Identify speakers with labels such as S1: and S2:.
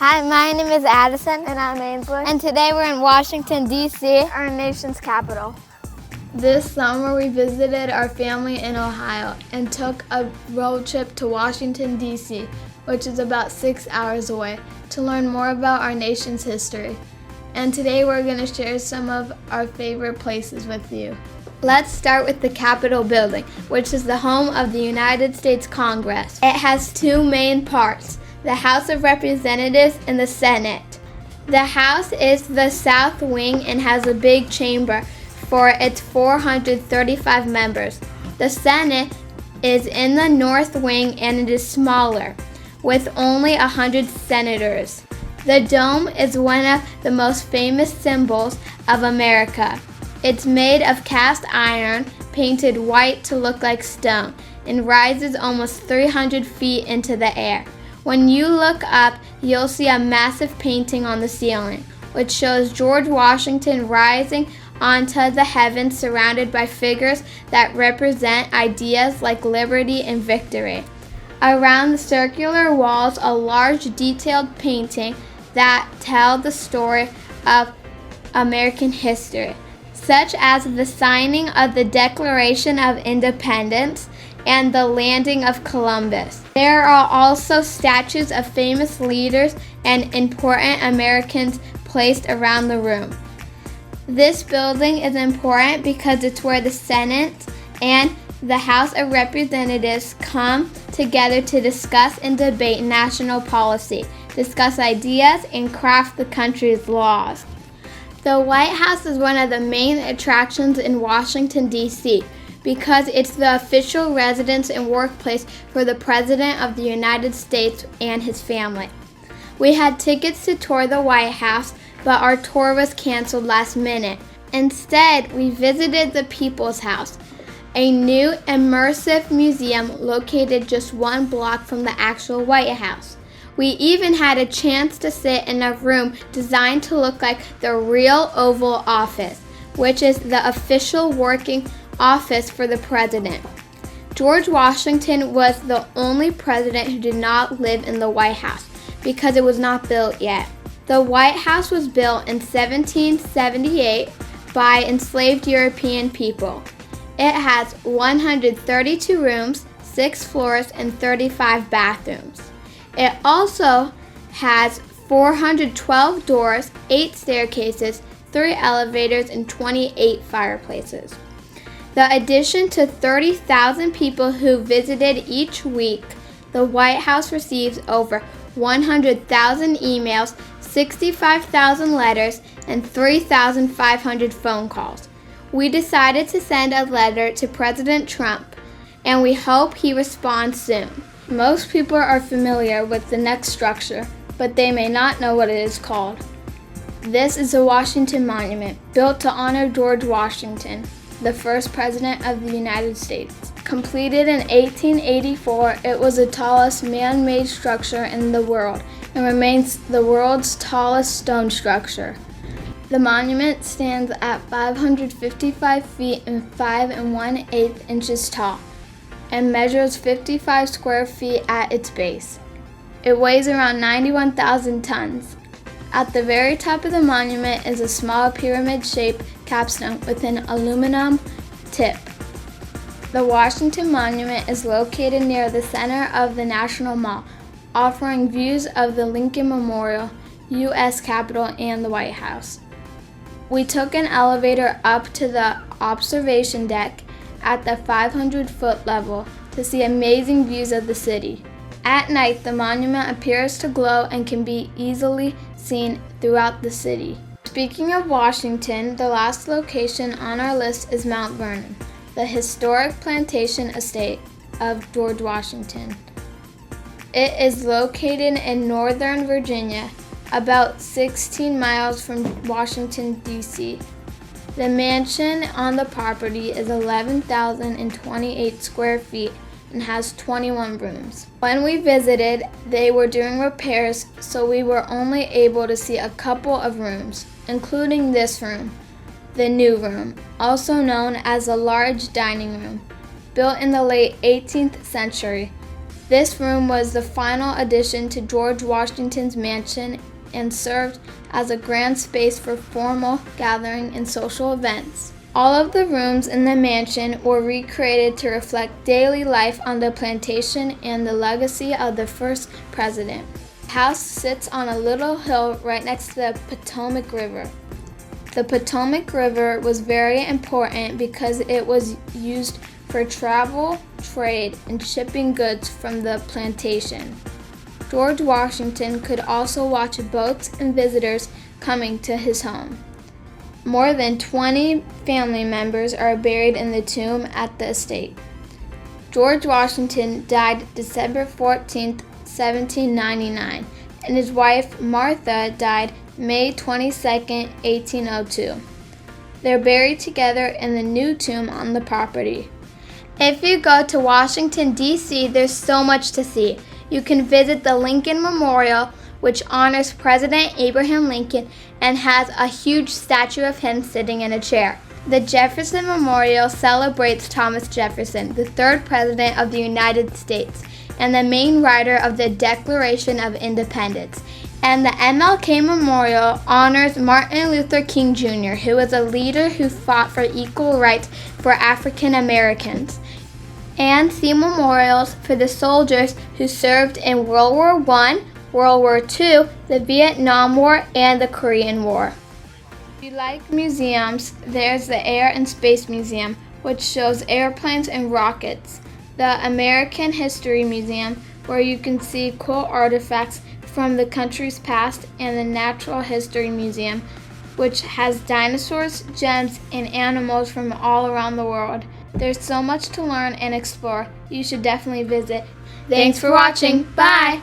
S1: Hi, my name is Addison.
S2: And I'm Ainsley.
S1: And today we're in Washington, D.C.,
S2: our nation's capital.
S3: This summer we visited our family in Ohio and took a road trip to Washington, D.C., which is about 6 hours away, to learn more about our nation's history. And today we're going to share some of our favorite places with you. Let's start with the Capitol building, which is the home of the United States Congress. It has two main parts, the House of Representatives and the Senate. The House is the south wing and has a big chamber for its 435 members. The Senate is in the north wing and it is smaller, with only 100 senators. The dome is one of the most famous symbols of America. It's made of cast iron, painted white to look like stone, and rises almost 300 feet into the air. When you look up, you'll see a massive painting on the ceiling, which shows George Washington rising onto the heavens surrounded by figures that represent ideas like liberty and victory. Around the circular walls, a large detailed painting that tell the story of American history, such as the signing of the Declaration of Independence and the landing of Columbus. There are also statues of famous leaders and important Americans placed around the room. This building is important because it's where the Senate and the House of Representatives come together to discuss and debate national policy, discuss ideas, and craft the country's laws. The White House is one of the main attractions in Washington, D.C., because it's the official residence and workplace for the President of the United States and his family. We had tickets to tour the White House, but our tour was canceled last minute. Instead, we visited the People's House, a new immersive museum located just 1 block from the actual White House. We even had a chance to sit in a room designed to look like the real Oval Office, which is the official working office for the president. George Washington was the only president who did not live in the White House because it was not built yet. The White House was built in 1778 by enslaved European people. It has 132 rooms, 6 floors, and 35 bathrooms. It also has 412 doors, 8 staircases, 3 elevators, and 28 fireplaces. The addition to 30,000 people who visited each week, the White House receives over 100,000 emails, 65,000 letters, and 3,500 phone calls. We decided to send a letter to President Trump, and we hope he responds soon. Most people are familiar with the next structure, but they may not know what it is called. This is the Washington Monument, built to honor George Washington, the first president of the United States. Completed in 1884, it was the tallest man-made structure in the world and remains the world's tallest stone structure. The monument stands at 555 feet and 5 1/8 inches tall and measures 55 square feet at its base. It weighs around 91,000 tons. At the very top of the monument is a small pyramid-shaped capstone with an aluminum tip. The Washington Monument is located near the center of the National Mall, offering views of the Lincoln Memorial, U.S. Capitol, and the White House. We took an elevator up to the observation deck at the 500-foot level to see amazing views of the city. At night, the monument appears to glow and can be easily seen throughout the city. Speaking of Washington, the last location on our list is Mount Vernon, the historic plantation estate of George Washington. It is located in northern Virginia, about 16 miles from Washington, D.C. The mansion on the property is 11,028 square feet and has 21 rooms. When we visited, they were doing repairs, so we were only able to see a couple of rooms, including this room, the new room, also known as a large dining room, built in the late 18th century. This room was the final addition to George Washington's mansion and served as a grand space for formal gathering and social events. All of the rooms in the mansion were recreated to reflect daily life on the plantation and the legacy of the first president. The house sits on a little hill right next to the Potomac River. The Potomac River was very important because it was used for travel, trade, and shipping goods from the plantation. George Washington could also watch boats and visitors coming to his home. More than 20 family members are buried in the tomb at the estate. George Washington died December 14, 1799, and his wife Martha died May 22, 1802. They're buried together in the new tomb on the property. If you go to Washington, D.C., there's so much to see. You can visit the Lincoln Memorial, which honors President Abraham Lincoln and has a huge statue of him sitting in a chair. The Jefferson Memorial celebrates Thomas Jefferson, the third president of the United States and the main writer of the Declaration of Independence. And the MLK Memorial honors Martin Luther King Jr., who was a leader who fought for equal rights for African Americans. And see memorials for the soldiers who served in World War I, World War II, the Vietnam War, and the Korean War. If you like museums, there's the Air and Space Museum, which shows airplanes and rockets. The American History Museum, where you can see cool artifacts from the country's past, and the Natural History Museum, which has dinosaurs, gems, and animals from all around the world. There's so much to learn and explore. You should definitely visit. Thanks for watching. Bye!